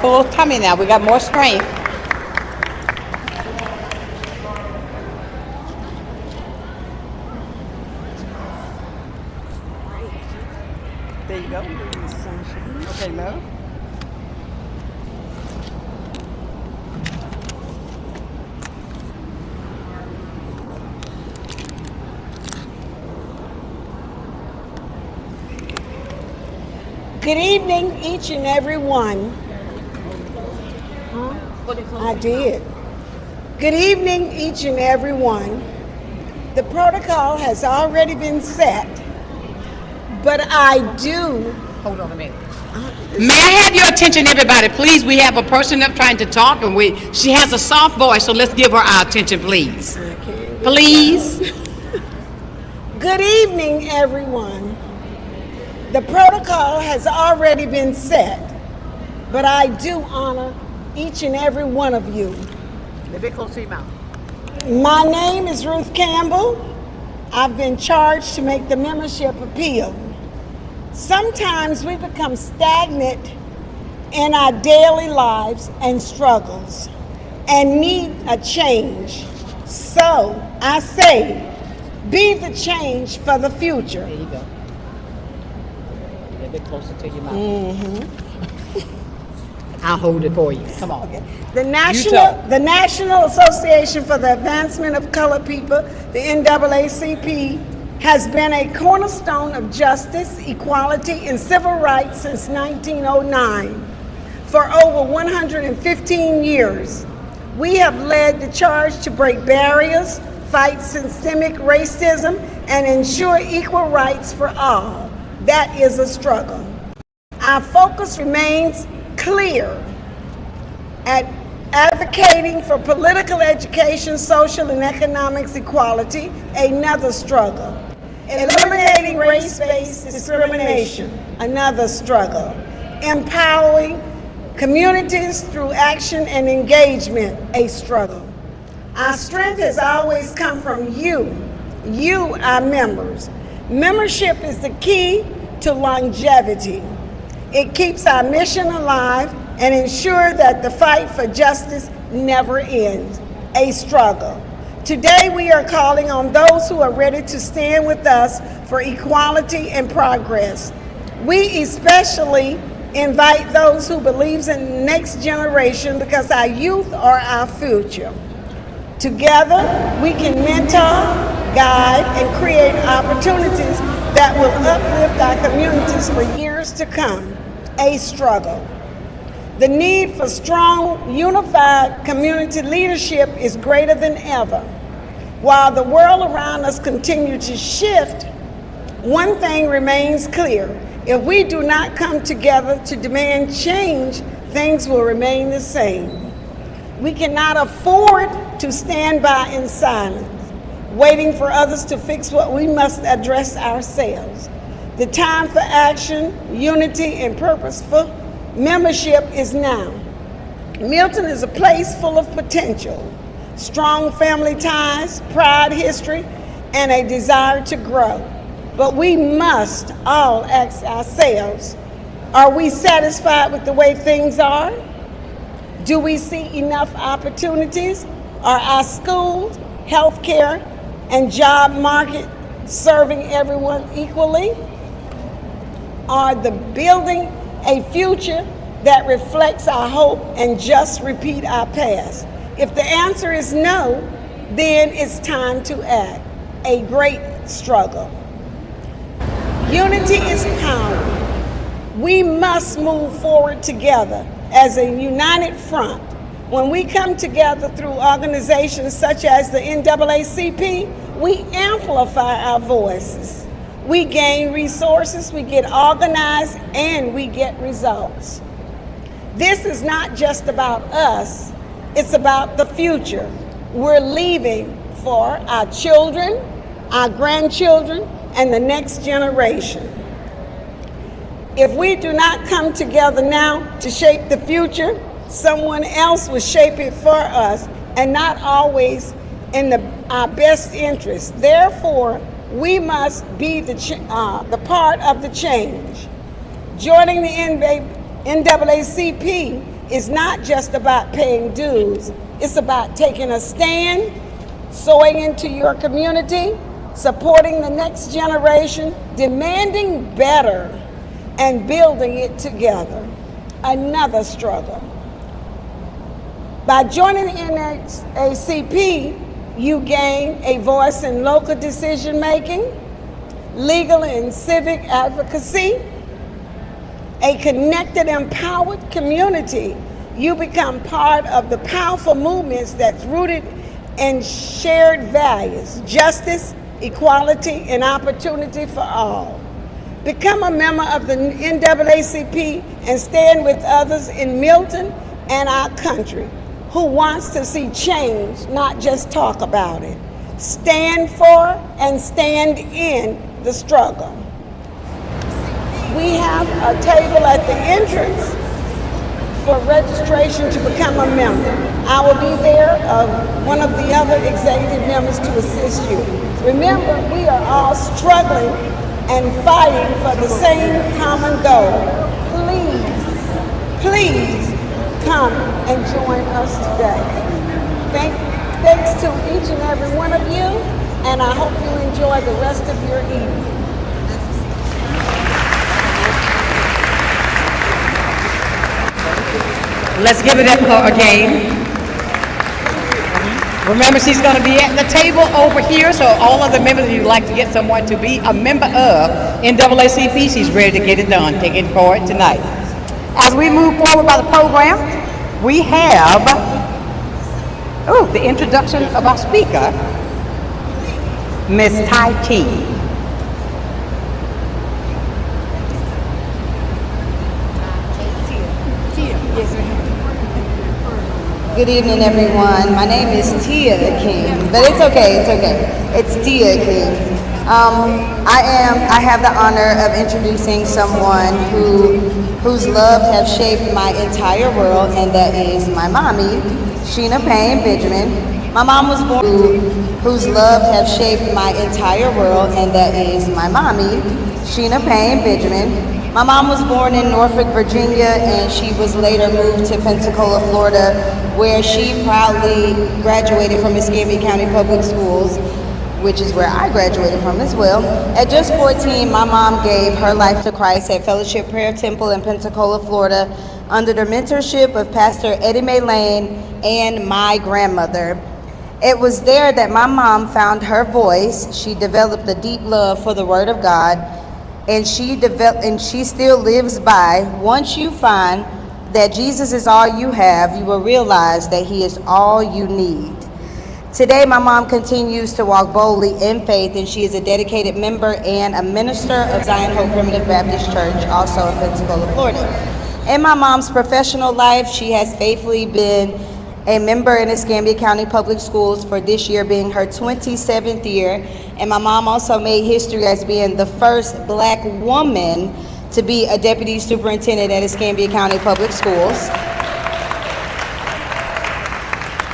full tummy now. We got more strength. There you go. Okay, love. Good evening, each and every one. I did. Good evening, each and every one. The protocol has already been set, but I do. Hold on a minute. May I have your attention, everybody, please? We have a person up trying to talk, and she has a soft voice, so let's give her our attention, please. Please. Good evening, everyone. The protocol has already been set, but I do honor each and every one of you. A bit close to your mouth. My name is Ruth Campbell. I've been charged to make the membership appeal. Sometimes we become stagnant in our daily lives and struggles and need a change. So I say, be the change for the future. There you go. A bit closer to your mouth. Mm-hmm. I'll hold it for you. Come on. Okay. The National Association for the Advancement of Colored People, the NAACP, has been a cornerstone of justice, equality, and civil rights since 1909. For over 115 years, we have led the charge to break barriers, fight systemic racism, and ensure equal rights for all. That is a struggle. Our focus remains clear at advocating for political education, social and economic equality, another struggle. Eliminating race-based discrimination, another struggle. Empowering communities through action and engagement, a struggle. Our strength has always come from you, our members. Membership is the key to longevity. It keeps our mission alive and ensures that the fight for justice never ends, a struggle. Today we are calling on those who are ready to stand with us for equality and progress. We especially invite those who believe in the next generation because our youth are our future. Together we can mentor, guide, and create opportunities that will uplift our communities for years to come, a struggle. The need for strong, unified community leadership is greater than ever. While the world around us continues to shift, one thing remains clear. If we do not come together to demand change, things will remain the same. We cannot afford to stand by in silence, waiting for others to fix what we must address ourselves. The time for action, unity, and purposeful membership is now. Milton is a place full of potential, strong family ties, proud history, and a desire to grow. But we must all ask ourselves, are we satisfied with the way things are? Do we see enough opportunities? Are our schools, healthcare, and job market serving everyone equally? Are the building a future that reflects our hope and just repeat our past? If the answer is no, then it's time to act. A great struggle. Unity is power. We must move forward together as a united front. When we come together through organizations such as the NAACP, we amplify our voices. We gain resources, we get organized, and we get results. This is not just about us, it's about the future. We're leaving for our children, our grandchildren, and the next generation. If we do not come together now to shape the future, someone else will shape it for us, and not always in our best interest. Therefore, we must be the part of the change. Joining the NAACP is not just about paying dues. It's about taking a stand, sowing into your community, supporting the next generation, demanding better, and building it together. Another struggle. By joining the NAACP, you gain a voice in local decision making, legal and civic advocacy, a connected, empowered community. You become part of the powerful movements that's rooted in shared values, justice, equality, and opportunity for all. Become a member of the NAACP and stand with others in Milton and our country who wants to see change, not just talk about it. Stand for and stand in the struggle. We have a table at the entrance for registration to become a member. I will be there, one of the other executive members to assist you. Remember, we are all struggling and fighting for the same common goal. Please come and join us today. Thanks to each and every one of you, and I hope you enjoy the rest of your evening. Let's give it up again. Remember, she's going to be at the table over here, so all of the members, if you'd like to get someone to be a member of NAACP, she's ready to get it done. Take it forward tonight. As we move forward by the program, we have the introduction of our speaker, Ms. Tai Chi. Good evening, everyone. My name is Tia King, but it's okay. It's Tia King. I have the honor of introducing someone whose love has shaped my entire world, and that is my mommy, Sheena Payne Benjamin. My mom was born whose love has shaped my entire world, and that is my mommy, Sheena Payne Benjamin. My mom was born in Norfolk, Virginia, and she was later moved to Pensacola, Florida, where she proudly graduated from Escambia County Public Schools, which is where I graduated from as well. At just 14, my mom gave her life to Christ at Fellowship Prayer Temple in Pensacola, Florida, under the mentorship of Pastor Eddie Mae Lane and my grandmother. It was there that my mom found her voice. She developed a deep love for the Word of God, and she still lives by. Once you find that Jesus is all you have, you will realize that He is all you need. Today, my mom continues to walk boldly in faith, and she is a dedicated member and a minister of Zion Hope Primitive Baptist Church, also in Pensacola, Florida. In my mom's professional life, she has faithfully been a member in Escambia County Public Schools for this year being her 27th year. And my mom also made history as being the first Black woman to be a deputy superintendent at Escambia County Public Schools.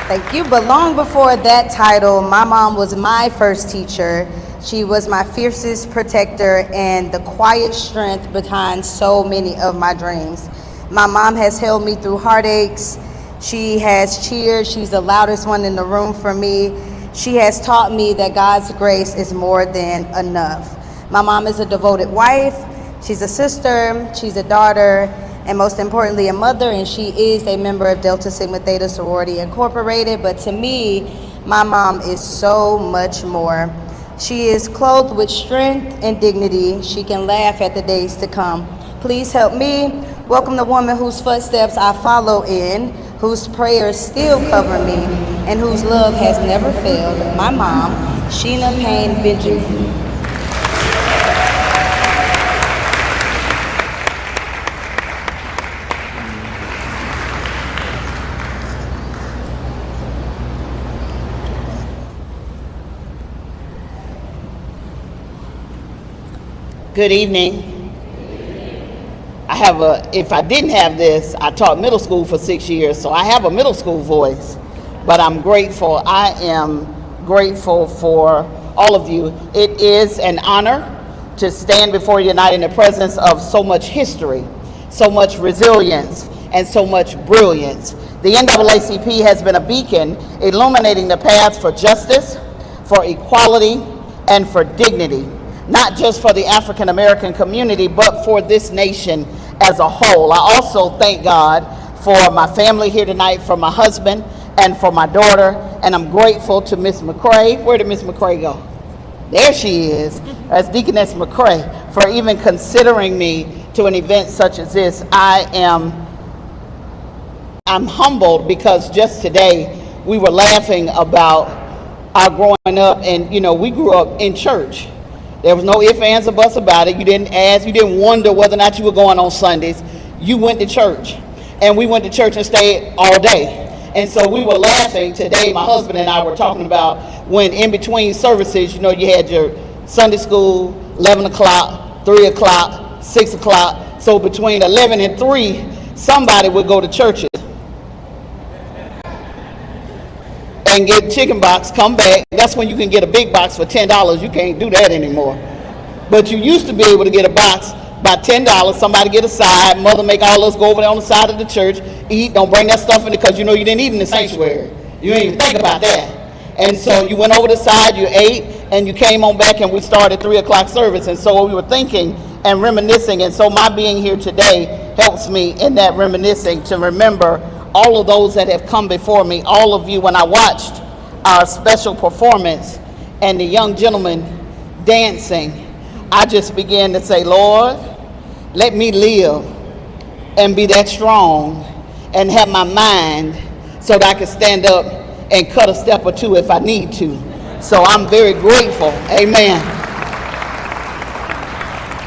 Thank you. But long before that title, my mom was my first teacher. She was my fiercest protector and the quiet strength behind so many of my dreams. My mom has held me through heartaches. She has cheered. She's the loudest one in the room for me. She has taught me that God's grace is more than enough. My mom is a devoted wife. She's a sister. She's a daughter. And most importantly, a mother. And she is a member of Delta Sigma Theta Sorority Incorporated. But to me, my mom is so much more. She is clothed with strength and dignity. She can laugh at the days to come. Please help me welcome the woman whose footsteps I follow in, whose prayers still cover me, and whose love has never failed, my mom, Sheena Payne Benjamin. Good evening. If I didn't have this, I taught middle school for 6 years, so I have a middle school voice, but I'm grateful. I am grateful for all of you. It is an honor to stand before you tonight in the presence of so much history, so much resilience, and so much brilliance. The NAACP has been a beacon illuminating the paths for justice, for equality, and for dignity, not just for the African American community, but for this nation as a whole. I also thank God for my family here tonight, for my husband, and for my daughter, and I'm grateful to Miss McCrae. Where did Miss McCrae go? There she is, as Deaconess McCrae, for even considering me to an event such as this. I'm humbled because just today we were laughing about our growing up, and we grew up in church. There was no ifs, ands, or buts about it. You didn't ask, you didn't wonder whether or not you were going on Sundays. You went to church, and we went to church and stayed all day. And so we were laughing today, my husband and I were talking about when in between services, you had your Sunday school, 11 o'clock, 3 o'clock, 6 o'clock. So between 11 and 3, somebody would go to churches and get chicken box, come back. That's when you can get a big box for $10. You can't do that anymore. But you used to be able to get a box by $10. Somebody get a side. Mother make all us go over there on the side of the church, eat. Don't bring that stuff in because you didn't eat in the sanctuary. You didn't even think about that. And so you went over the side, you ate, and you came on back, and we started 3 o'clock service. And so we were thinking and reminiscing. And so my being here today helps me in that reminiscing to remember all of those that have come before me, all of you. When I watched our special performance and the young gentleman dancing, I just began to say, Lord, let me live and be that strong and have my mind so that I can stand up and cut a step or two if I need to. So I'm very grateful, amen,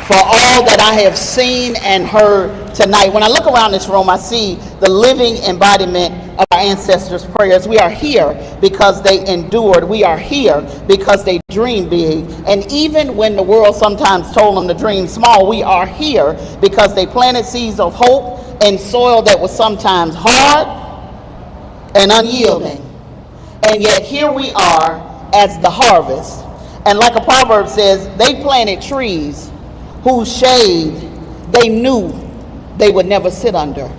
for all that I have seen and heard tonight. When I look around this room, I see the living embodiment of our ancestors' prayers. We are here because they endured. We are here because they dreamed big. And even when the world sometimes told them to dream small, we are here because they planted seeds of hope in soil that was sometimes hard and unyielding. And yet here we are as the harvest. And like a proverb says, they planted trees whose shade they knew they would never sit under.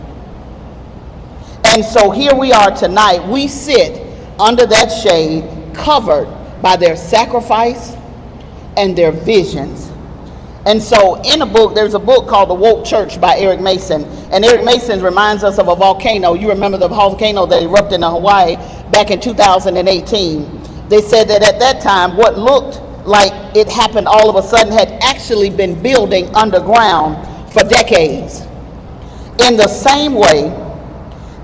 And so here we are tonight. We sit under that shade, covered by their sacrifice and their visions. And so in a book, there's a book called The Woke Church by Eric Mason. And Eric Mason reminds us of a volcano. You remember the volcano that erupted in Hawaii back in 2018. They said that at that time, what looked like it happened all of a sudden had actually been building underground for decades. In the same way,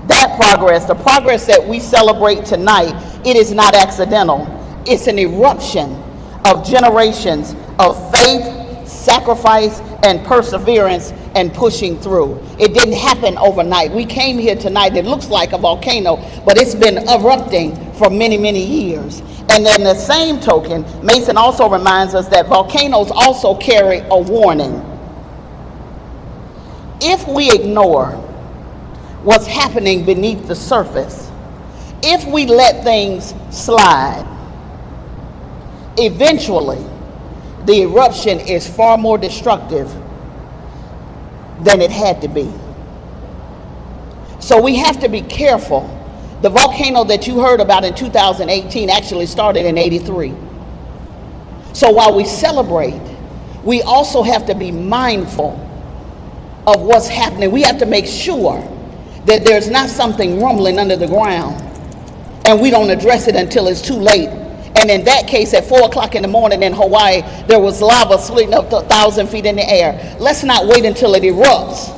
that progress, the progress that we celebrate tonight, it is not accidental. It's an eruption of generations of faith, sacrifice, and perseverance and pushing through. It didn't happen overnight. We came here tonight, it looks like a volcano, but it's been erupting for many, many years. And in the same token, Mason also reminds us that volcanoes also carry a warning. If we ignore what's happening beneath the surface, if we let things slide, eventually the eruption is far more destructive than it had to be. So we have to be careful. The volcano that you heard about in 2018 actually started in '83. So while we celebrate, we also have to be mindful of what's happening. We have to make sure that there's not something rumbling under the ground and we don't address it until it's too late. And in that case, at 4 o'clock in the morning in Hawaii, there was lava splitting up to 1,000 feet in the air. Let's not wait until it erupts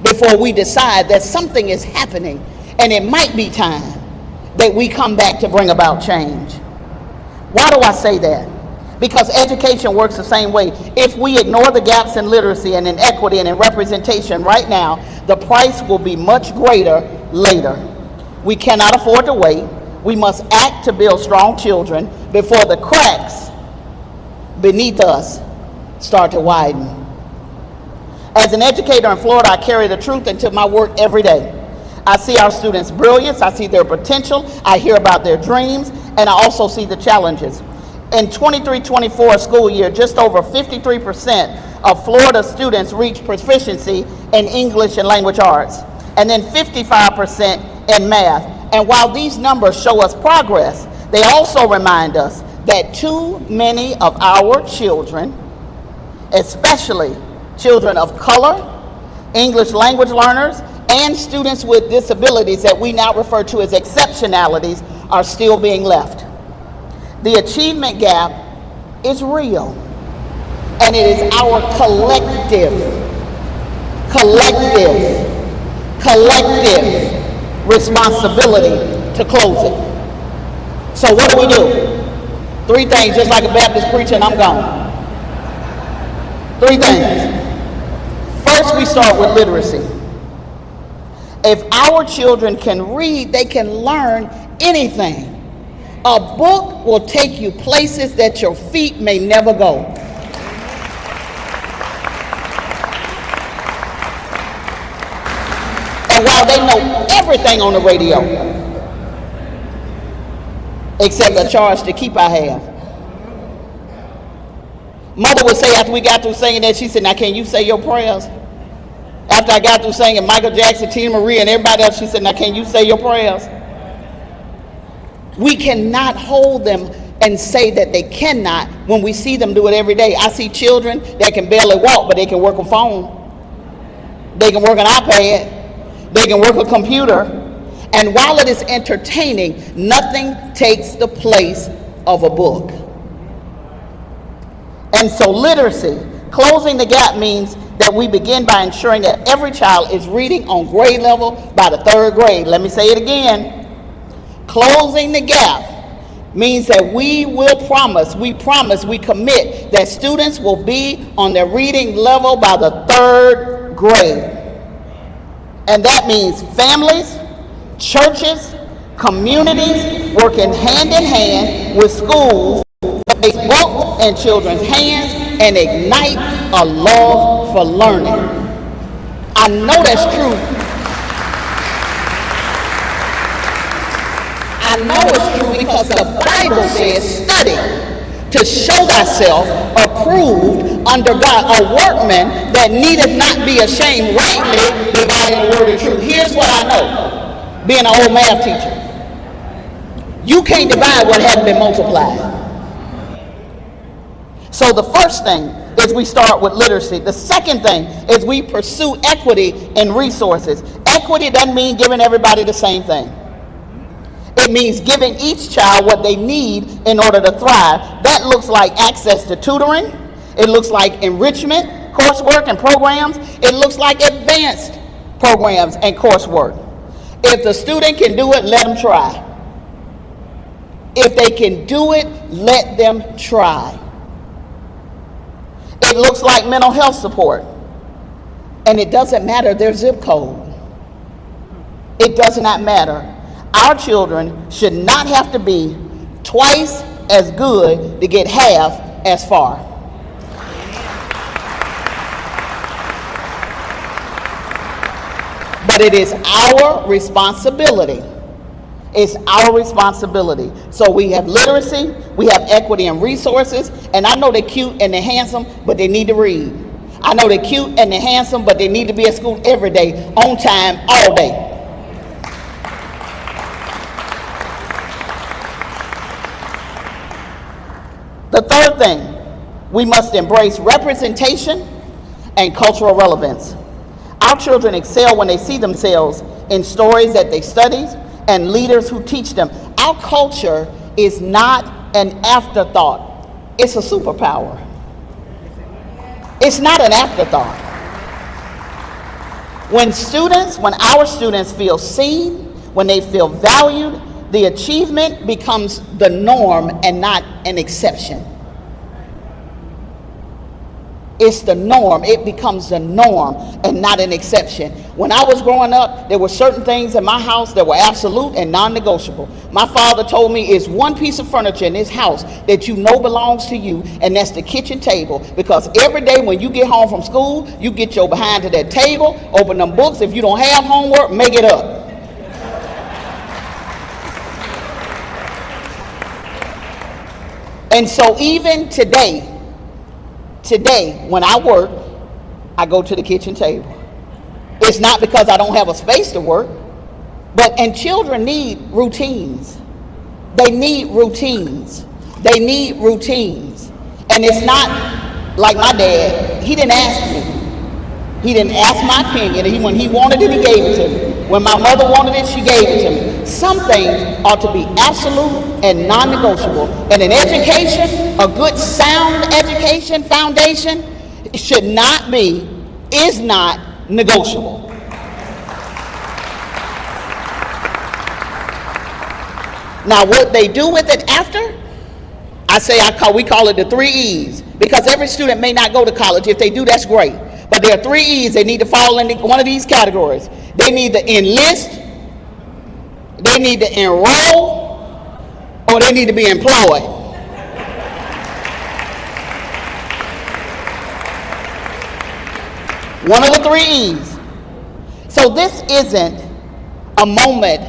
before we decide that something is happening and it might be time that we come back to bring about change. Why do I say that? Because education works the same way. If we ignore the gaps in literacy and in equity and in representation right now, the price will be much greater later. We cannot afford to wait. We must act to build strong children before the cracks beneath us start to widen. As an educator in Florida, I carry the truth into my work every day. I see our students' brilliance, I see their potential, I hear about their dreams, and I also see the challenges. In 23-24 school year, just over 53% of Florida students reach proficiency in English and language arts, and then 55% in math. And while these numbers show us progress, they also remind us that too many of our children, especially children of color, English language learners, and students with disabilities that we now refer to as exceptionalities, are still being left. The achievement gap is real, and it is our collective responsibility to close it. So what do? 3 things, just like a Baptist preacher, and I'm gone. 3 things. First, we start with literacy. If our children can read, they can learn anything. A book will take you places that your feet may never go. And while they know everything on the radio, except the charge to keep I have. Mother would say after we got through singing that, she said, now can you say your prayers? After I got through singing Michael Jackson, Tina Marie, and everybody else, she said, now can you say your prayers? We cannot hold them and say that they cannot when we see them do it every day. I see children that can barely walk, but they can work a phone. They can work an iPad. They can work a computer. And while it is entertaining, nothing takes the place of a book. And so literacy, closing the gap, means that we begin by ensuring that every child is reading on grade level by the 3rd grade. Let me say it again. Closing the gap means that we commit that students will be on their reading level by the 3rd grade. And that means families, churches, communities working hand in hand with schools to place books in children's hands and ignite a love for learning. I know that's true. I know it's true because the Bible says, study to show thyself approved under God, a workman that needeth not be ashamed, rightly dividing the word of truth. Here's what I know, being an old math teacher. You can't divide what hasn't been multiplied. So the first thing is we start with literacy. The second thing is we pursue equity in resources. Equity doesn't mean giving everybody the same thing. It means giving each child what they need in order to thrive. That looks like access to tutoring. It looks like enrichment, coursework and programs. It looks like advanced programs and coursework. If the student can do it, let them try. If they can do it, let them try. It looks like mental health support. And it doesn't matter their zip code. It does not matter. Our children should not have to be twice as good to get half as far. But it is our responsibility. It's our responsibility. So we have literacy, we have equity and resources, and I know they're cute and they're handsome, but they need to read. I know they're cute and they're handsome, but they need to be at school every day, on time, all day. The third thing, we must embrace representation and cultural relevance. Our children excel when they see themselves in stories that they study and leaders who teach them. Our culture is not an afterthought. It's a superpower. It's not an afterthought. When our students feel seen, when they feel valued, the achievement becomes the norm and not an exception. It's the norm. It becomes the norm and not an exception. When I was growing up, there were certain things in my house that were absolute and non-negotiable. My father told me it's one piece of furniture in this house that you know belongs to you, and that's the kitchen table. Because every day when you get home from school, you get your behind to that table, open them books. If you don't have homework, make it up. And so even today, when I work, I go to the kitchen table. It's not because I don't have a space to work, and children need routines. They need routines. They need routines. And it's not like my dad. He didn't ask me. He didn't ask my opinion. When he wanted it, he gave it to me. When my mother wanted it, she gave it to me. Some things ought to be absolute and non-negotiable. And in education, a good sound education foundation is not negotiable. Now, what they do with it after, we call it the 3 E's, because every student may not go to college. If they do, that's great. But there are 3 E's. They need to fall into one of these categories. They need to enlist, they need to enroll, or they need to be employed. One of the 3 E's. So this isn't a moment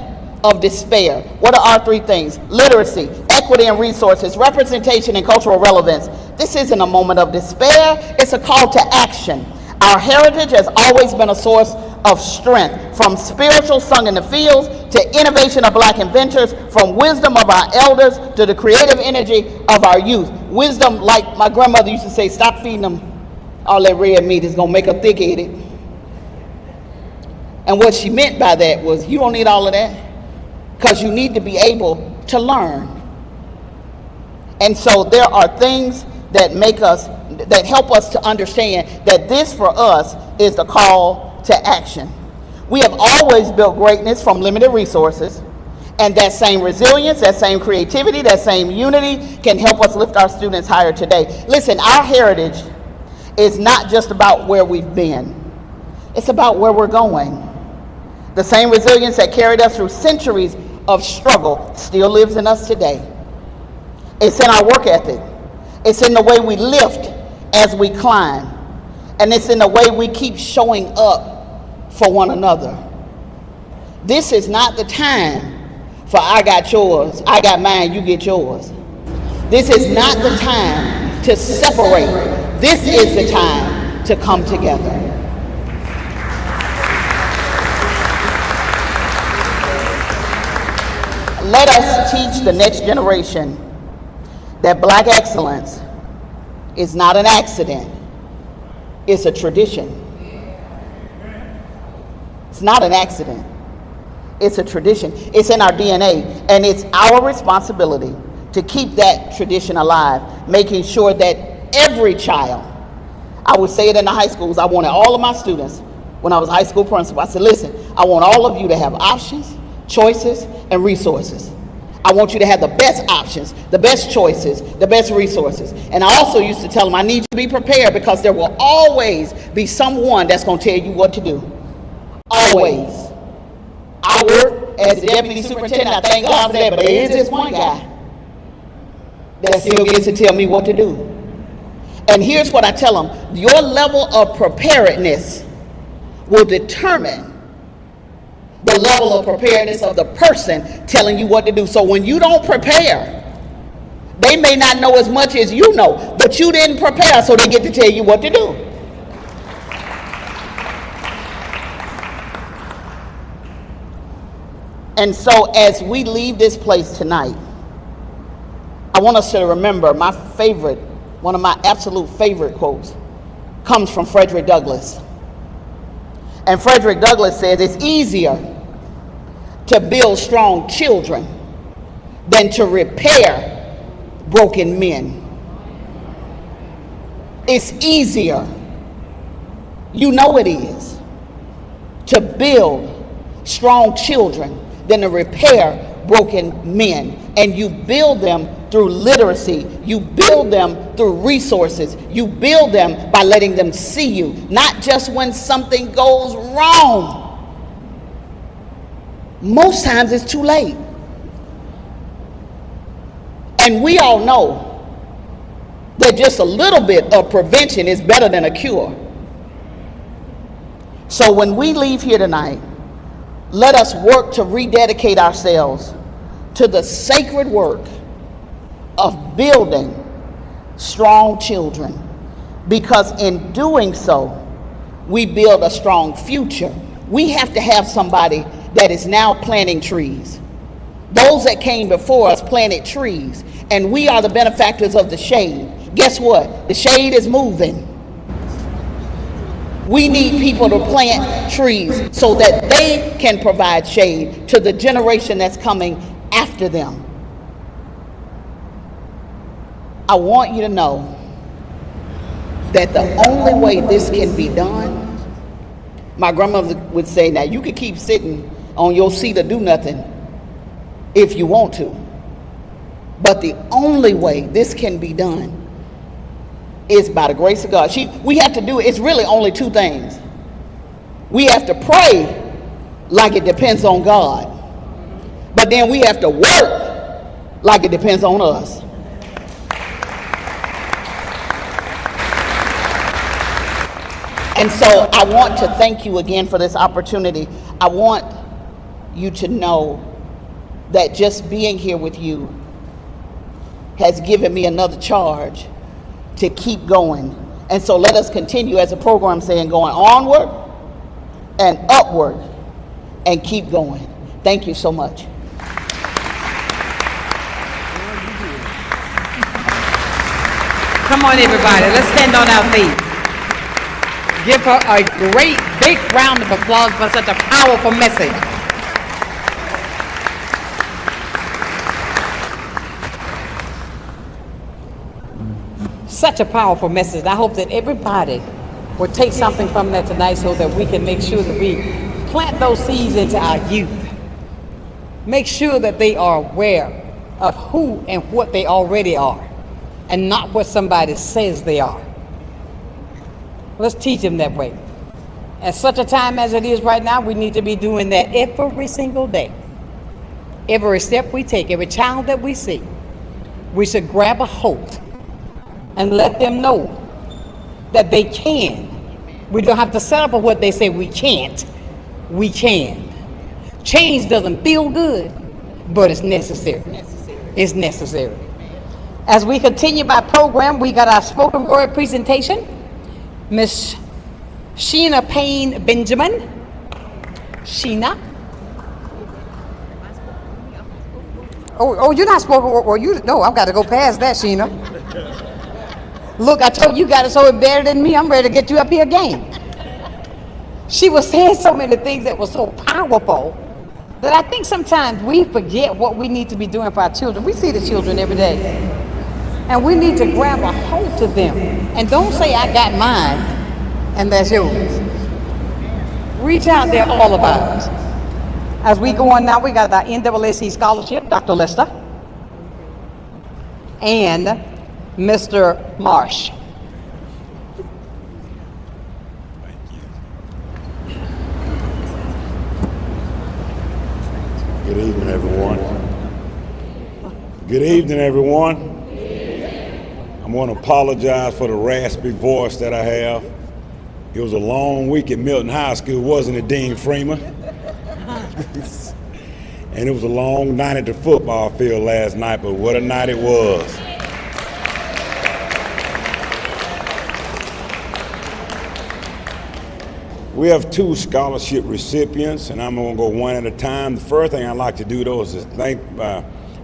of despair. What are our 3 things? Literacy, equity and resources, representation and cultural relevance. This isn't a moment of despair. It's a call to action. Our heritage has always been a source of strength, from spiritual sung in the fields to innovation of black inventors, from wisdom of our elders to the creative energy of our youth. Wisdom, like my grandmother used to say, stop feeding them all that red meat, is gonna make them thick-headed. And what she meant by that was, you don't need all of that, because you need to be able to learn. And so there are things that help us to understand that this for us is the call to action. We have always built greatness from limited resources, and that same resilience, that same creativity, that same unity can help us lift our students higher today. Listen, our heritage is not just about where we've been. It's about where we're going. The same resilience that carried us through centuries of struggle still lives in us today. It's in our work ethic. It's in the way we lift as we climb. And it's in the way we keep showing up for one another. This is not the time for I got yours, I got mine, you get yours. This is not the time to separate. This is the time to come together. Let us teach the next generation that black excellence is not an accident, it's a tradition. It's not an accident, it's a tradition. It's in our DNA, and it's our responsibility to keep that tradition alive, making sure that every child, I would say it in the high schools, I wanted all of my students, when I was high school principal, I said, listen, I want all of you to have options, choices, and resources. I want you to have the best options, the best choices, the best resources. And I also used to tell them, I need you to be prepared, because there will always be someone that's going to tell you what to do. Always. I work as the deputy superintendent, I thank God for that, but there is this one guy that still gets to tell me what to do. And here's what I tell them: your level of preparedness will determine the level of preparedness of the person telling you what to do. So when you don't prepare, they may not know as much as you know, but you didn't prepare, so they get to tell you what to do. And so as we leave this place tonight, I want us to remember one of my absolute favorite quotes comes from Frederick Douglass. And Frederick Douglass says, it's easier to build strong children than to repair broken men. It's easier, you know it is, to build strong children than to repair broken men. And you build them through literacy, you build them through resources, you build them by letting them see you, not just when something goes wrong. Most times it's too late. And we all know that just a little bit of prevention is better than a cure. So when we leave here tonight, let us work to rededicate ourselves to the sacred work of building strong children, because in doing so, we build a strong future. We have to have somebody that is now planting trees. Those that came before us planted trees, and we are the benefactors of the shade. Guess what? The shade is moving. We need people to plant trees so that they can provide shade to the generation that's coming after them. I want you to know that the only way this can be done, my grandmother would say, now you can keep sitting on your seat or do nothing if you want to, but the only way this can be done is by the grace of God. We have to do it. It's really only two things. We have to pray like it depends on God, but then we have to work like it depends on us. And so I want to thank you again for this opportunity. I want you to know that just being here with you has given me another charge to keep going. And so let us continue, as a program saying, going onward and upward and keep going. Thank you so much. Come on, everybody, let's stand on our feet. Give her a great big round of applause for such a powerful message. Such a powerful message. I hope that everybody will take something from that tonight so that we can make sure that we plant those seeds into our youth. Make sure that they are aware of who and what they already are and not what somebody says they are. Let's teach them that way. At such a time as it is right now, we need to be doing that every single day. Every step we take, every child that we see, we should grab a hold and let them know that they can. We don't have to settle for what they say we can't. We can. Change doesn't feel good, but it's necessary. It's necessary. As we continue by program, we got our spoken word presentation. Miss Sheena Payne Benjamin. Sheena. Oh, you're not spoken word. No, I've got to go past that, Sheena. Look, I told you got it so embedded in me, I'm ready to get you up here again. She was saying so many things that were so powerful that I think sometimes we forget what we need to be doing for our children. We see the children every day, and we need to grab a hold to them. And don't say, I got mine, and that's yours. Reach out there, all of us. As we go on now, we got our NAACP scholarship, Dr. Lester, and Mr. Marsh. Good evening, everyone. Good evening, everyone. I'm going to apologize for the raspy voice that I have. It was a long week at Milton High School, wasn't it, Dean Freeman? And it was a long night at the football field last night, but what a night it was. We have two scholarship recipients, and I'm going to go one at a time. The first thing I'd like to do, though, is to thank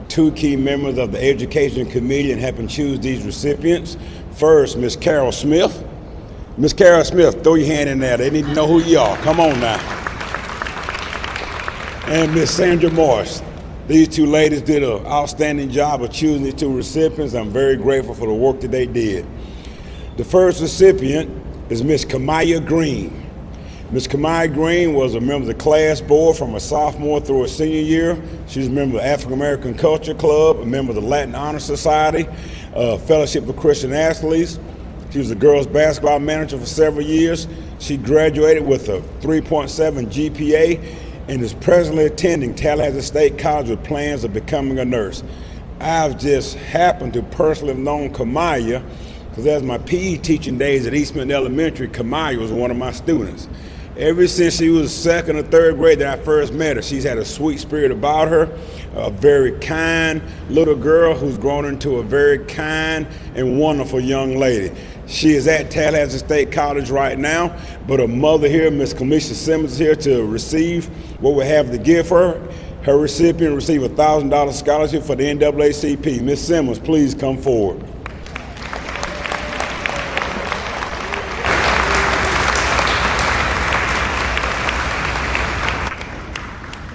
two key members of the Education Committee in helping choose these recipients. First, Ms. Carol Smith. Ms. Carol Smith, throw your hand in there. They need to know who you are. Come on now. And Ms. Sandra Morris. These two ladies did an outstanding job of choosing these two recipients. I'm very grateful for the work that they did. The first recipient is Ms. Kamaya Green. Ms. Kamaya Green was a member of the class board from a sophomore through a senior year. She's a member of the African American Culture Club, a member of the Latin Honor Society, Fellowship of Christian Athletes. She was the girls basketball manager for several years. She graduated with a 3.7 GPA and is presently attending Tallahassee State College with plans of becoming a nurse. I've just happened to personally have known Kamaya because as my PE teaching days at Eastman Elementary, Kamaya was one of my students. Ever since she was second or third grade that I first met her, she's had a sweet spirit about her, a very kind little girl who's grown into a very kind and wonderful young lady. She is at Tallahassee State College right now, but her mother here, Miss Kamisha Simmons, is here to receive what we have to give her. Her recipient will receive a $1,000 scholarship for the NAACP. Miss Simmons, please come forward.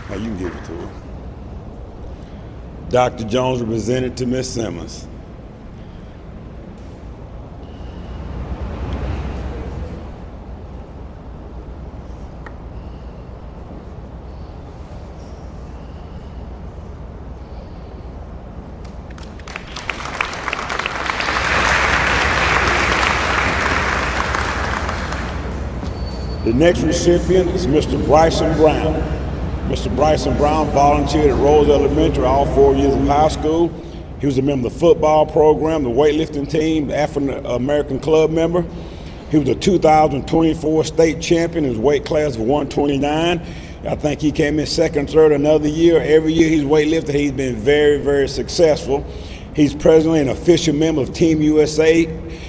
Now you can give it to her. Dr. Jones will present it to Miss Simmons. The next recipient is Mr. Bryson Brown. Mr. Bryson Brown volunteered at Rosa Elementary all 4 years of high school. He was a member of the football program, the weightlifting team, the African American club member. He was a 2024 state champion in his weight class of 129. I think he came in second, third another year. Every year he's weightlifted, he's been very, very successful. He's presently an official member of Team USA.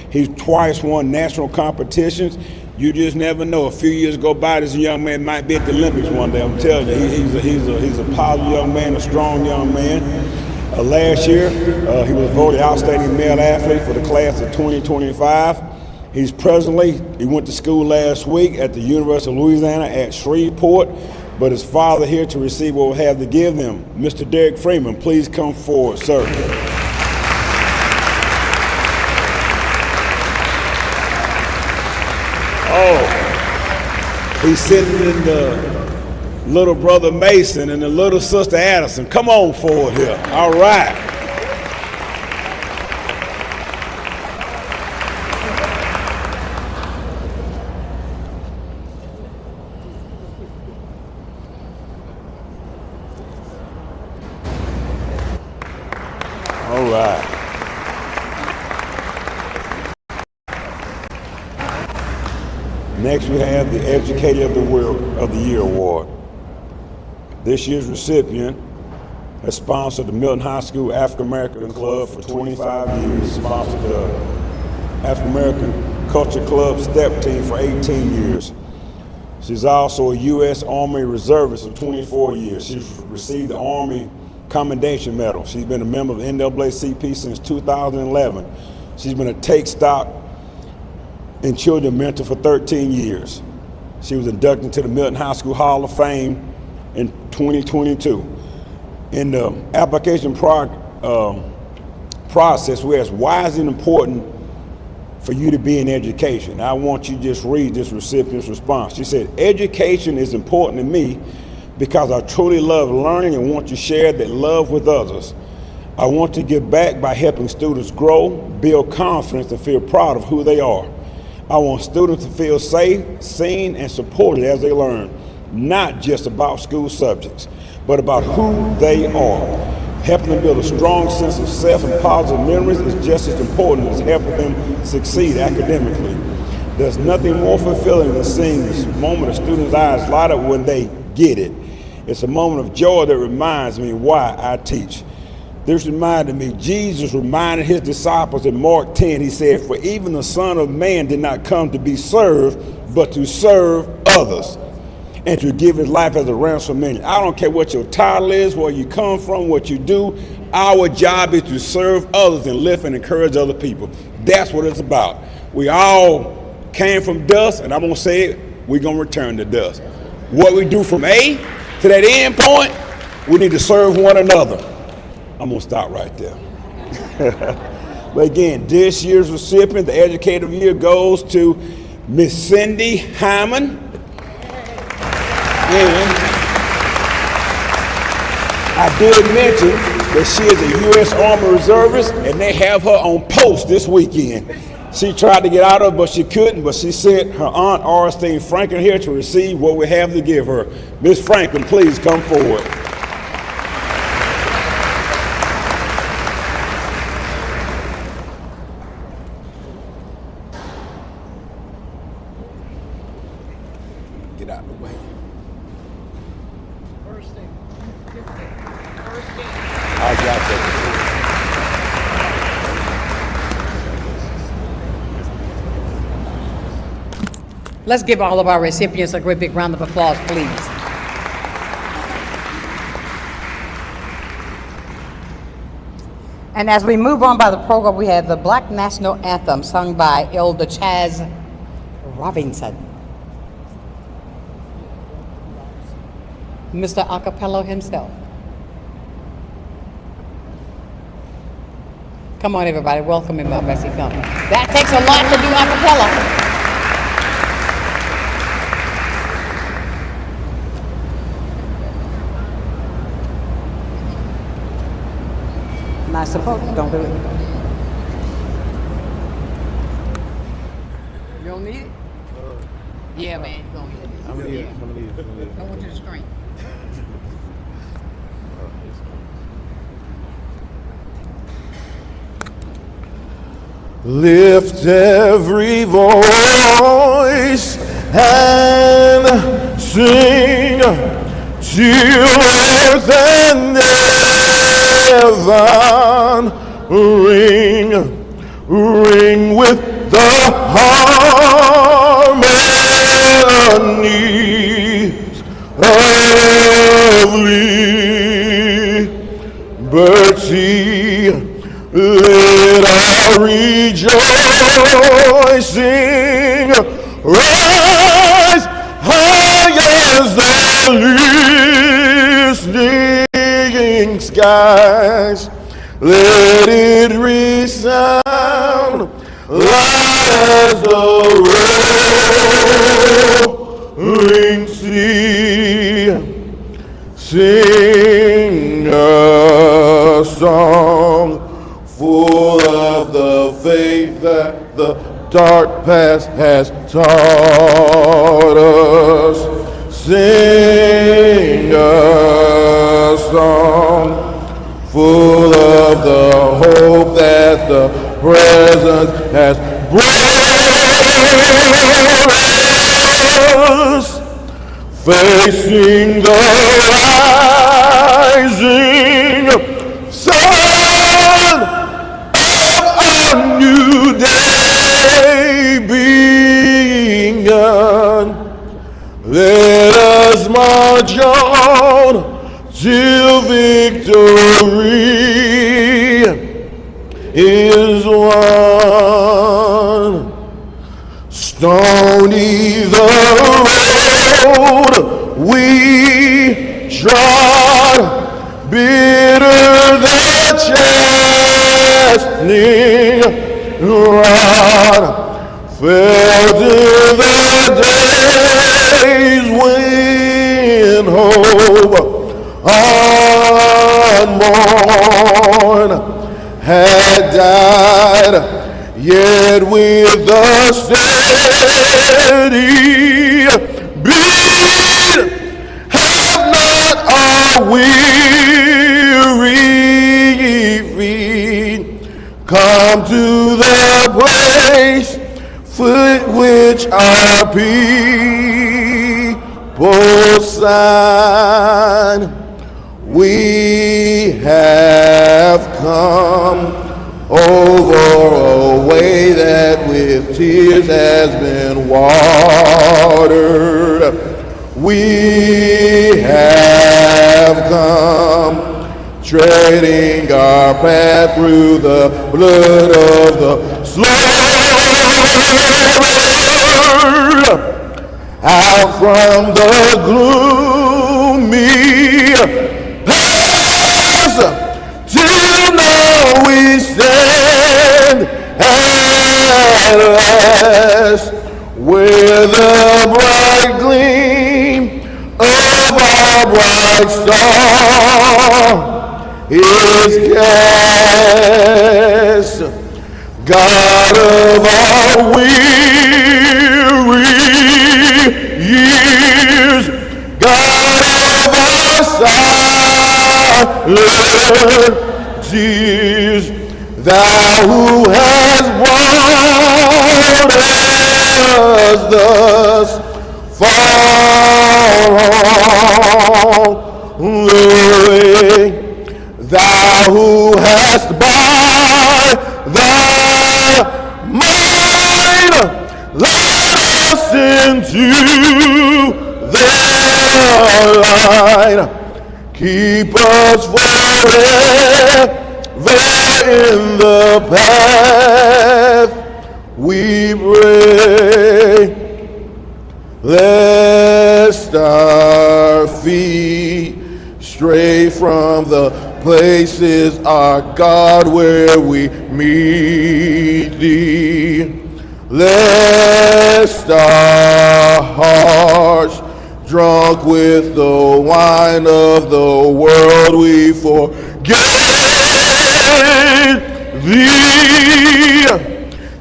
He's twice won national competitions. You just never know. A few years go by, this young man might be at the Olympics one day. I'm telling you, he's a positive young man, a strong young man. Last year, he was voted outstanding male athlete for the class of 2025. He went to school last week at the University of Louisiana at Shreveport, but his father here to receive what we have to give them. Mr. Derek Freeman, please come forward, sir. Oh, he's sitting in the little brother Mason and the little sister Addison. Come on forward here. All right. All right. Next, we have the Educator of the Year Award. This year's recipient has sponsored the Milton High School African American Club for 25 years, sponsored the African American Culture Club STEP team for 18 years. She's also a U.S. Army Reservist for 24 years. She's received the Army Commendation Medal. She's been a member of the NAACP since 2011. She's been a take stock and children mentor for 13 years. She was inducted into the Milton High School Hall of Fame in 2022. In the application process, we asked, why is it important for you to be in education? I want you to just read this recipient's response. She said, education is important to me because I truly love learning and want to share that love with others. I want to give back by helping students grow, build confidence, and feel proud of who they are. I want students to feel safe, seen, and supported as they learn, not just about school subjects, but about who they are. Helping them build a strong sense of self and positive memories is just as important as helping them succeed academically. There's nothing more fulfilling than seeing this moment of students' eyes light up when they get it. It's a moment of joy that reminds me why I teach. This reminded me, Jesus reminded his disciples in Mark 10, he said, for even the Son of Man did not come to be served, but to serve others and to give his life as a ransom for many. I don't care what your title is, where you come from, what you do. Our job is to serve others and lift and encourage other people. That's what it's about. We all came from dust, and I'm going to say it, we're going to return to dust. What we do from A to that end point, we need to serve one another. I'm going to stop right there. But again, this year's recipient, the Educator of the Year, goes to Miss Cindy Hyman. And I did mention that she is a U.S. Army Reservist, and they have her on post this weekend. She tried to get out of it, but she couldn't, but she sent her Aunt Augustine Franklin here to receive what we have to give her. Miss Franklin, please come forward. Get I got that. Let's give all of our recipients a great big round of applause, please. And as we move on by the program, we have the Black National Anthem sung by Elder Chaz Robinson. Mr. Acapello himself. Come on, everybody, welcome him up as he comes. That takes a lot to do acapella. Not supposed to, don't do it. You don't need it? Yeah, man, you don't need it. I'm gonna need it. Go to the screen. Lift every voice and sing till earth and heaven ring with the harmonies of liberty. Let our rejoicing rise high as the listening skies. Let it resound loud as the roaring sea. Sing a song full of the faith that the dark past has taught us. Sing a song full of the hope that the present has brought us. Facing the rising sun of a new day begun. Let us march on till victory is won. Stony the road we trod, bitter the chastening rod, felt in the days when hope unborn had died, yet with the steady beat have not our weary feet come to the place for which our people sign. We have come over a way that with tears has been watered. We have come treading our path through the blood of the slaughtered, out from the gloomy past, till now we stand at last, where the bright gleam of our bright star is cast. God of our weary years, God of our silent tears, Thou who hast brought us thus far the way. Thou who hast by thy mind led us into their light. Keep us forever in the path we pray. Lest our feet stray from the places, our God, where we meet thee. Lest our hearts, drunk with the wine of the world, we forget thee.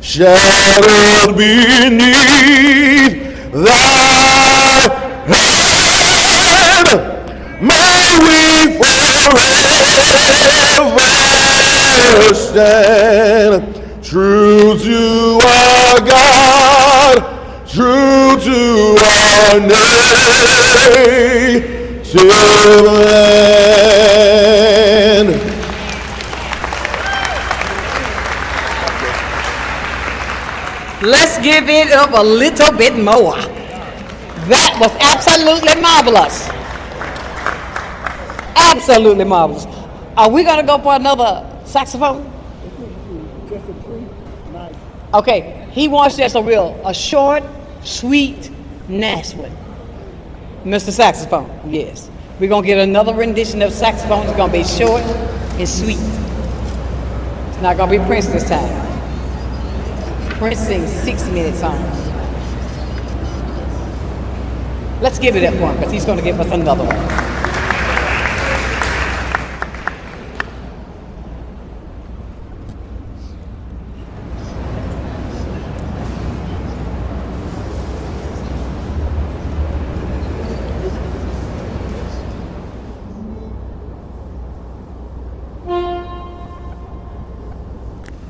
Shadowed beneath thy hand, may we forever stand true to our God, true to our native land. Let's give it up a little bit more. That was absolutely marvelous. Absolutely marvelous. Are we going to go for another saxophone? Okay, he wants just a short, sweet, nice one. Mr. Saxophone, yes. We're going to get another rendition of saxophone. It's going to be short and sweet. It's not going to be Prince this time. Prince sings 6-minute songs. Let's give it up for him because he's going to give us another one.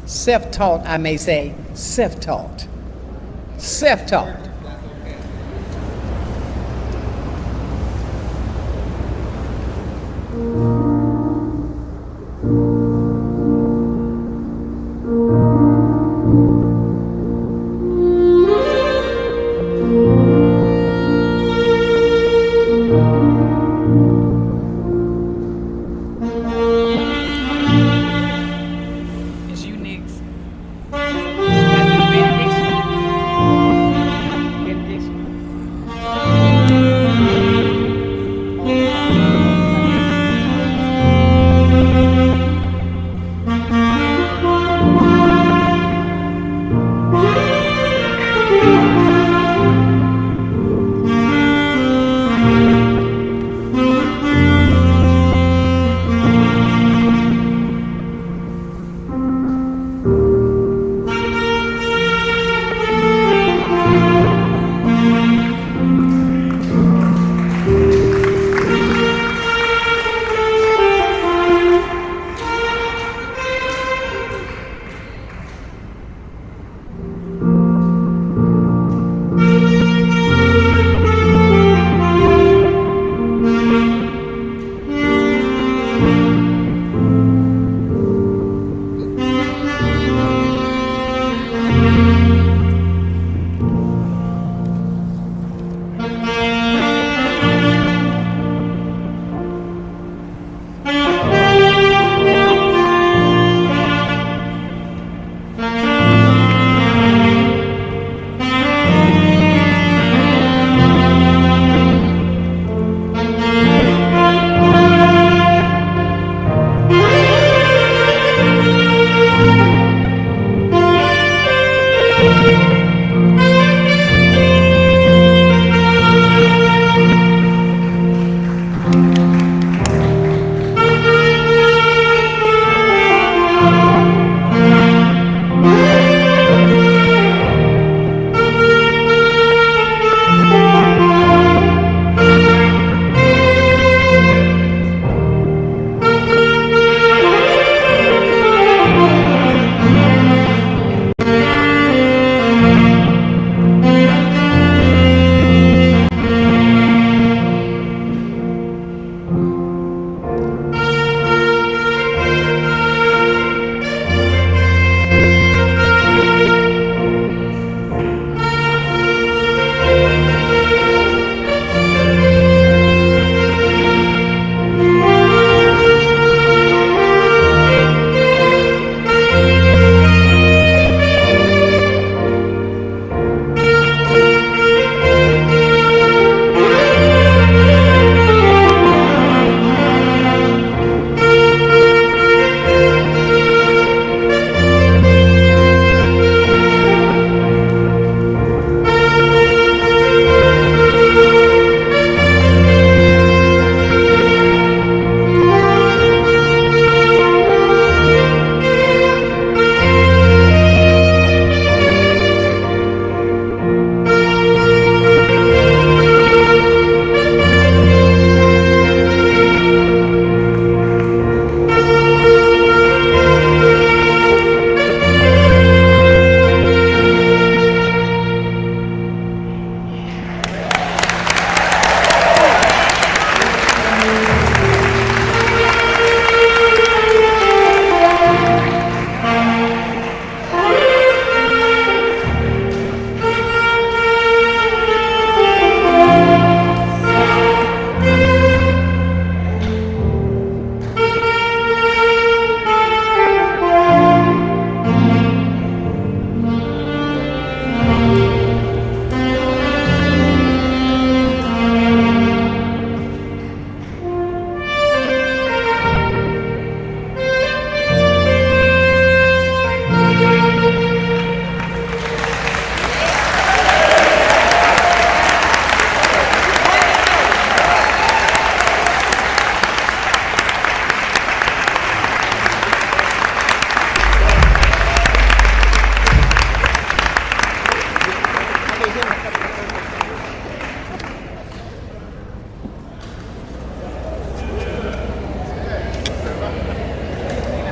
Self-taught, I may say. Self-taught. Self-taught. It's you next.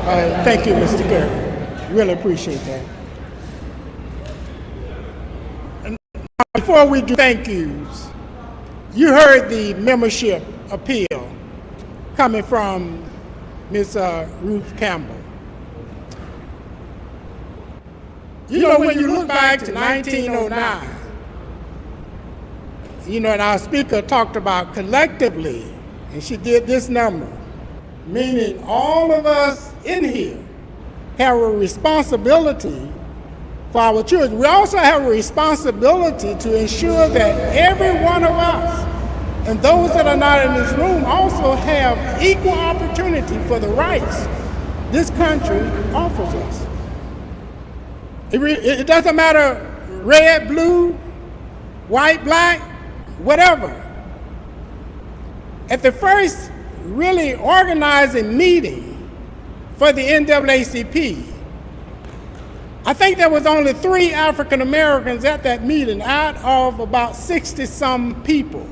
Thank you, Mr. Kerr. Really appreciate that. And before we do thank yous, you heard the membership appeal coming from Ms. Ruth Campbell. You know, when you look back to 1909, you know, and our speaker talked about collectively, and she did this number, meaning all of us in here have a responsibility for our children. We also have a responsibility to ensure that every one of us and those that are not in this room also have equal opportunity for the rights this country offers us. It doesn't matter red, blue, white, black, whatever. At the first really organizing meeting for the NAACP, I think there was only 3 African Americans at that meeting out of about 60-some people.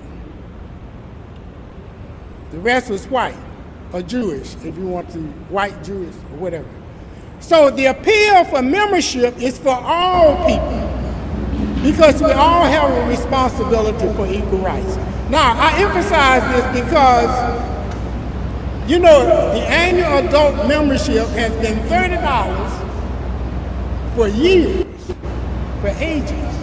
The rest was white or Jewish, if you want to, white, Jewish, or whatever. So the appeal for membership is for all people, because we all have a responsibility for equal rights. Now, I emphasize this because, you know, the annual adult membership has been $30 for years, for ages.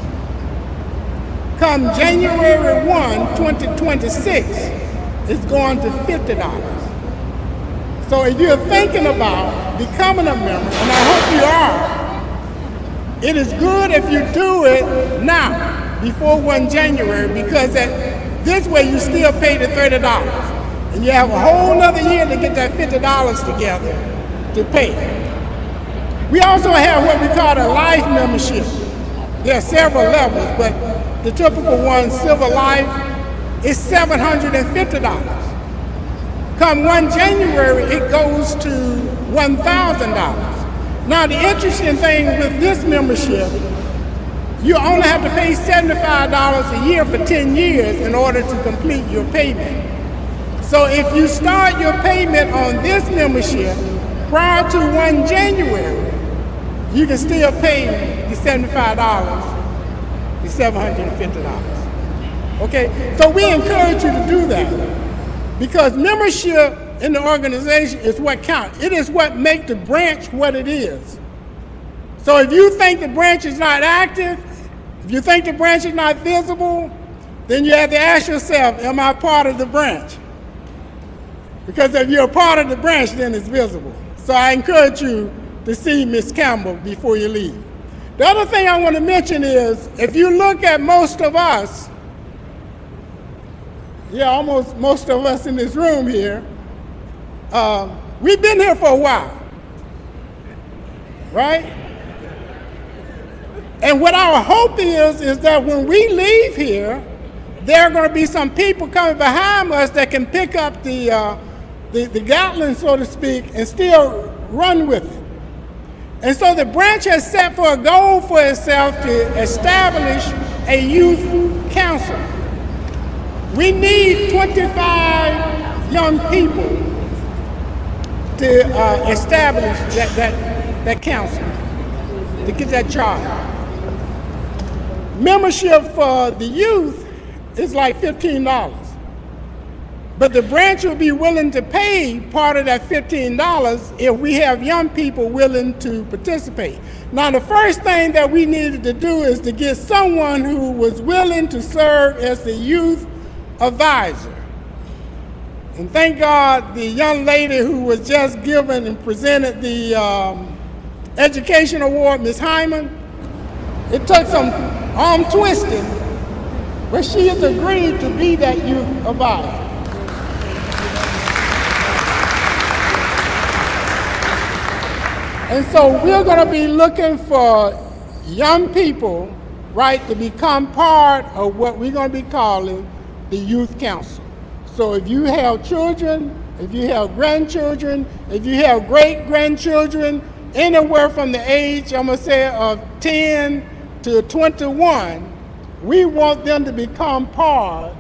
Come January 1, 2026, it's going to $50. So if you're thinking about becoming a member, and I hope you are, it is good if you do it now, before 1 January, because this way you still pay the $30. And you have a whole nother year to get that $50 together to pay. We also have what we call a life membership. There are several levels, but the typical one, Silver Life, is $750. Come 1 January, it goes to $1,000. Now, the interesting thing with this membership, you only have to pay $75 a year for 10 years in order to complete your payment. So if you start your payment on this membership prior to 1 January, you can still pay the $75, the $750. Okay, so we encourage you to do that, because membership in the organization is what counts. It is what makes the branch what it is. So if you think the branch is not active, if you think the branch is not visible, then you have to ask yourself, am I part of the branch? Because if you're a part of the branch, then it's visible. So I encourage you to see Ms. Campbell before you leave. The other thing I want to mention is, if you look at most of us, almost most of us in this room here, we've been here for a while, right? And what our hope is that when we leave here, there are going to be some people coming behind us that can pick up the Gatling, so to speak, and still run with it. And so the branch has set for a goal for itself to establish a youth council. We need 25 young people to establish that council, to get that charter. Membership for the youth is like $15. But the branch will be willing to pay part of that $15 if we have young people willing to participate. Now, the first thing that we needed to do is to get someone who was willing to serve as the youth advisor. And thank God the young lady who was just given and presented the education award, Ms. Hyman, it took some arm twisting, but she has agreed to be that youth advisor. And so we're going to be looking for young people, right, to become part of what we're going to be calling the Youth Council. So if you have children, if you have grandchildren, if you have great-grandchildren, anywhere from the age, I'm going to say, of 10 to 21, we want them to become part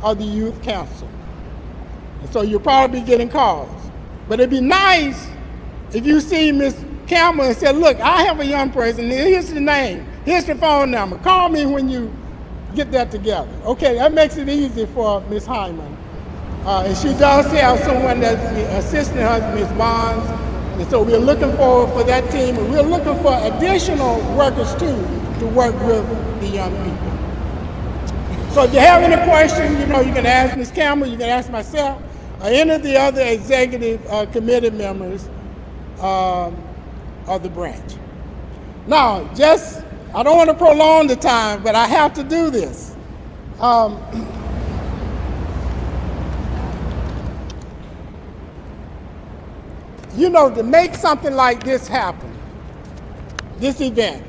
of the Youth Council. And so you'll probably be getting calls. But it'd be nice if you see Miss Campbell and say, look, I have a young person, here's the name, here's the phone number, call me when you get that together. Okay, that makes it easy for Miss Hyman. And she does have someone that's assisting her, Miss Bonds, and so we're looking forward for that team, and we're looking for additional workers too to work with the young people. So if you have any questions, you know, you can ask Ms. Campbell, you can ask myself, or any of the other executive committee members of the branch. Now, I don't want to prolong the time, but I have to do this. You know, to make something like this happen, this event,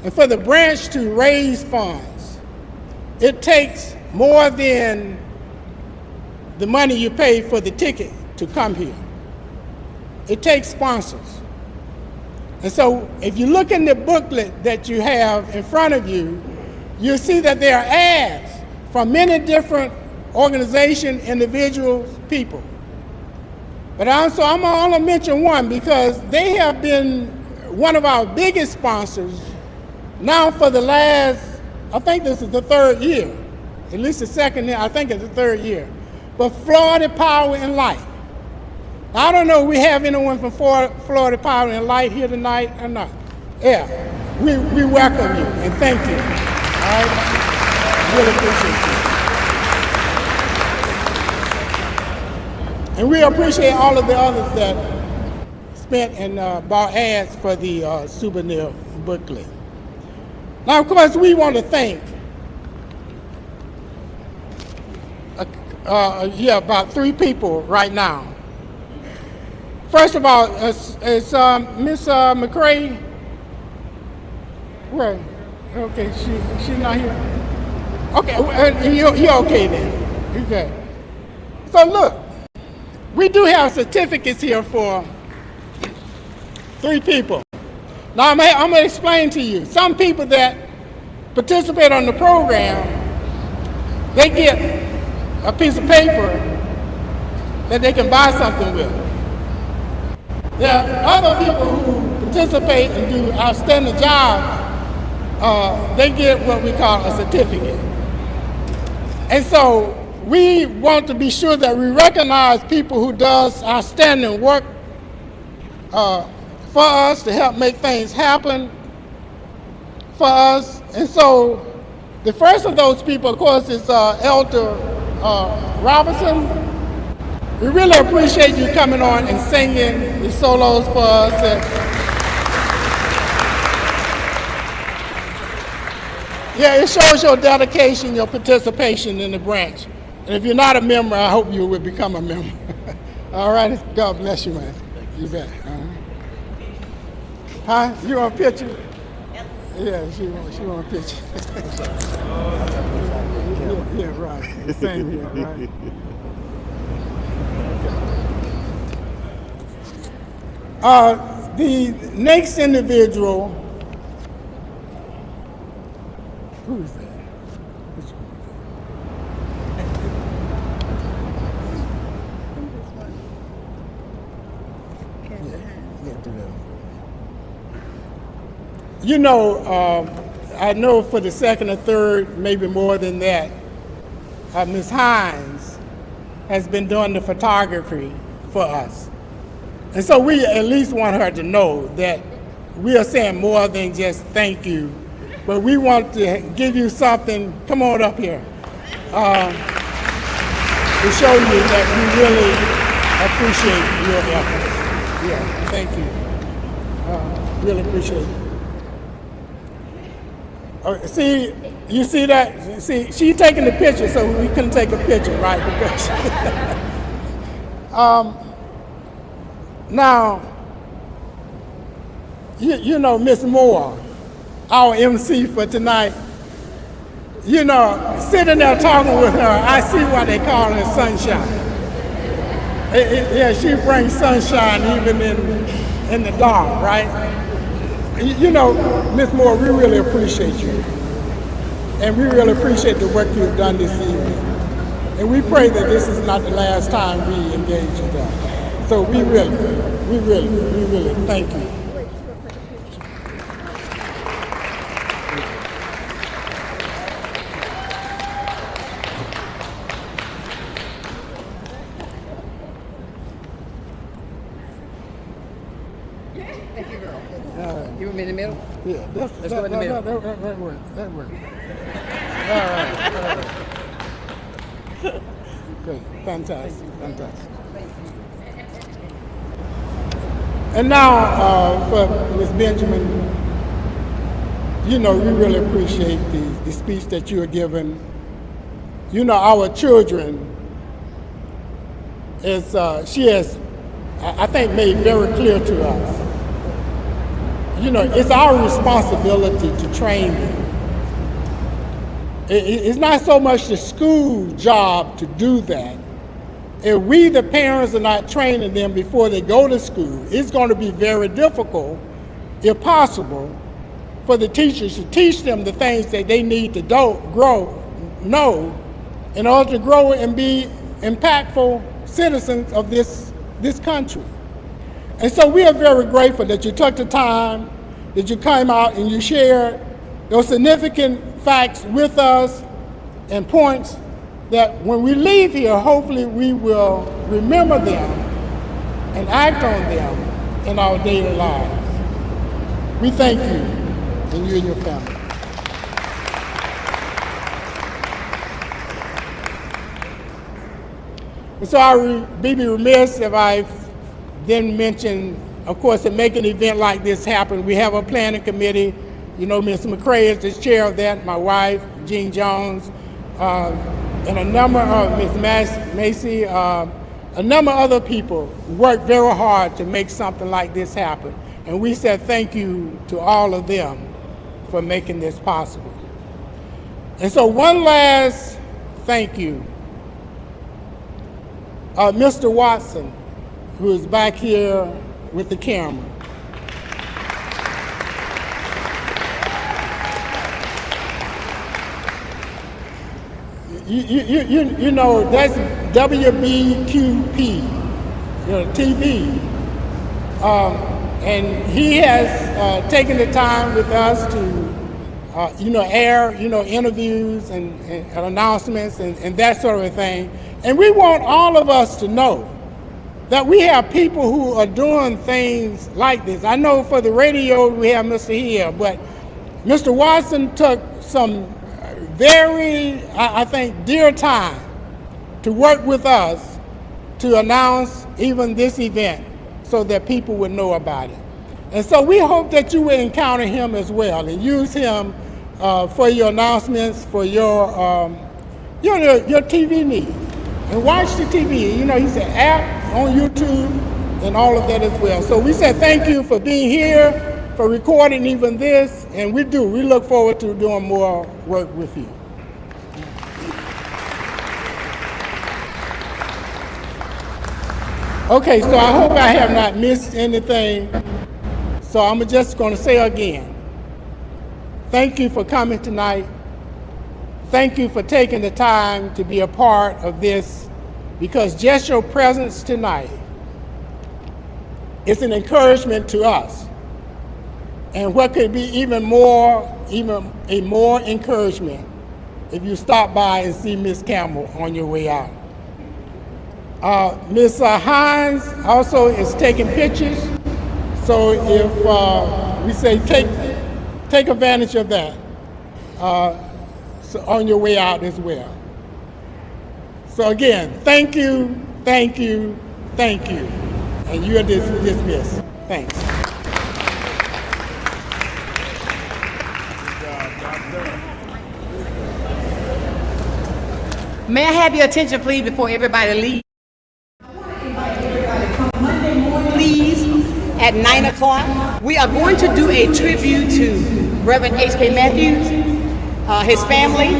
and for the branch to raise funds, it takes more than the money you pay for the ticket to come here. It takes sponsors. And so if you look in the booklet that you have in front of you, you'll see that there are ads from many different organizations, individuals, people. But I'm only mention one because they have been one of our biggest sponsors now for the last, I think this is the third year, at least the second year, I think it's the third year. But Florida Power and Light. I don't know if we have anyone from Florida Power and Light here tonight or not. Yeah, we welcome you and thank you. All right, really appreciate you. And we appreciate all of the others that spent and bought ads for the souvenir booklet. Now, of course, we want to thank about 3 people right now. First of all, is Miss McCray? Where? Okay, she's not here. Okay, you're okay then. Okay. So look, we do have certificates here for 3 people. Now I'm going to explain to you. Some people that participate on the program, they get a piece of paper that they can buy something with. There are other people who participate and do outstanding jobs. They get what we call a certificate. And so we want to be sure that we recognize people who does outstanding work for us to help make things happen for us. And so the first of those people, of course, is Elder Robinson. We really appreciate you coming on and singing the solos for us. Yeah, it shows your dedication, your participation in the branch. And if you're not a member, I hope you will become a member. All right, God bless you, man. You bet. Huh? You want a picture? Yeah, she want a picture. yeah, right. Same here, right? The next individual, who is that? You know, I know for the second or third, maybe more than that, Ms. Hines has been doing the photography for us. And so we at least want her to know that we are saying more than just thank you, but we want to give you something, come on up here, to show you that we really appreciate your efforts. Yeah, thank you. Really appreciate it. See, you see that? See, she's taking the picture, so we couldn't take a picture, right? Because now, you know, Miss Moore, our MC for tonight, you know, sitting there talking with her, I see why they call her Sunshine. Yeah, she brings sunshine even in the dark, right? You know, Ms. Moore, we really appreciate you. And we really appreciate the work you've done this evening. And we pray that this is not the last time we engage in that. So we really thank you. You want me in the middle? Yeah, Let's go in the middle. That works. All right. Great, fantastic. And now, for Ms. Benjamin, you know, we really appreciate the speech that you are giving. You know, our children, she has, I think, made very clear to us. You know, it's our responsibility to train them. It's not so much the school job to do that. If we, the parents, are not training them before they go to school, it's going to be very difficult, if possible, for the teachers to teach them the things that they need to know in order to grow and be impactful citizens of this country. And so we are very grateful that you took the time, that you came out and you shared those significant facts with us and points that when we leave here, hopefully we will remember them and act on them in our daily lives. We thank you and you and your family. And so I would be remiss if I didn't mention, of course, to make an event like this happen, we have a planning committee. You know, Ms. McCrae is the chair of that, my wife, Jean Jones, and a number of Ms. Macy, a number of other people worked very hard to make something like this happen. And we said thank you to all of them for making this possible. And so one last thank you. Mr. Watson, who is back here with the camera. You know, that's WBQP, you know, TV. And he has taken the time with us to, you know, air, you know, interviews and announcements and that sort of thing. And we want all of us to know that we have people who are doing things like this. I know for the radio we have Mr. Hill, but Mr. Watson took some very, I think, dear time to work with us to announce even this event so that people would know about it. And so we hope that you will encounter him as well and use him for your announcements, for your TV needs. And watch the TV. You know, he's an app on YouTube and all of that as well. So we said thank you for being here, for recording even this, and we look forward to doing more work with you. Okay, so I hope I have not missed anything. So I'm just going to say again, thank you for coming tonight. Thank you for taking the time to be a part of this, because just your presence tonight is an encouragement to us. And what could be even more encouragement if you stop by and see Ms. Campbell on your way out. Ms. Hines also is taking pictures, so if we say take advantage of that so on your way out as well. So again, thank you, thank you, thank you, and you are dismissed. Thanks. May I have your attention, please, before everybody leaves? Please, at 9 o'clock, we are going to do a tribute to Reverend H.K. Matthews, his family,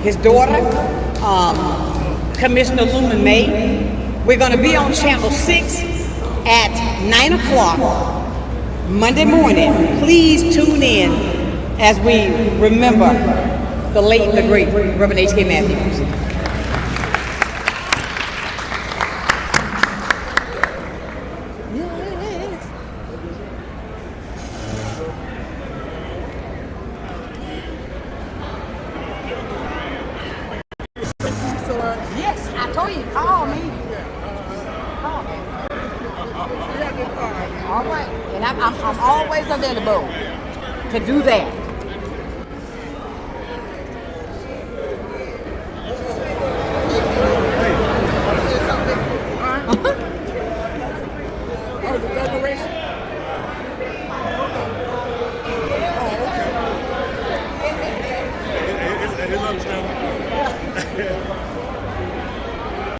his daughter, Commissioner Lumen May. We're going to be on Channel 6 at 9 o'clock Monday morning. Please tune in as we remember the late, the great Reverend H.K. Matthews. know you. Call me. Call me. All right. And I'm always available to do that. Oh, the declaration? It's understandable.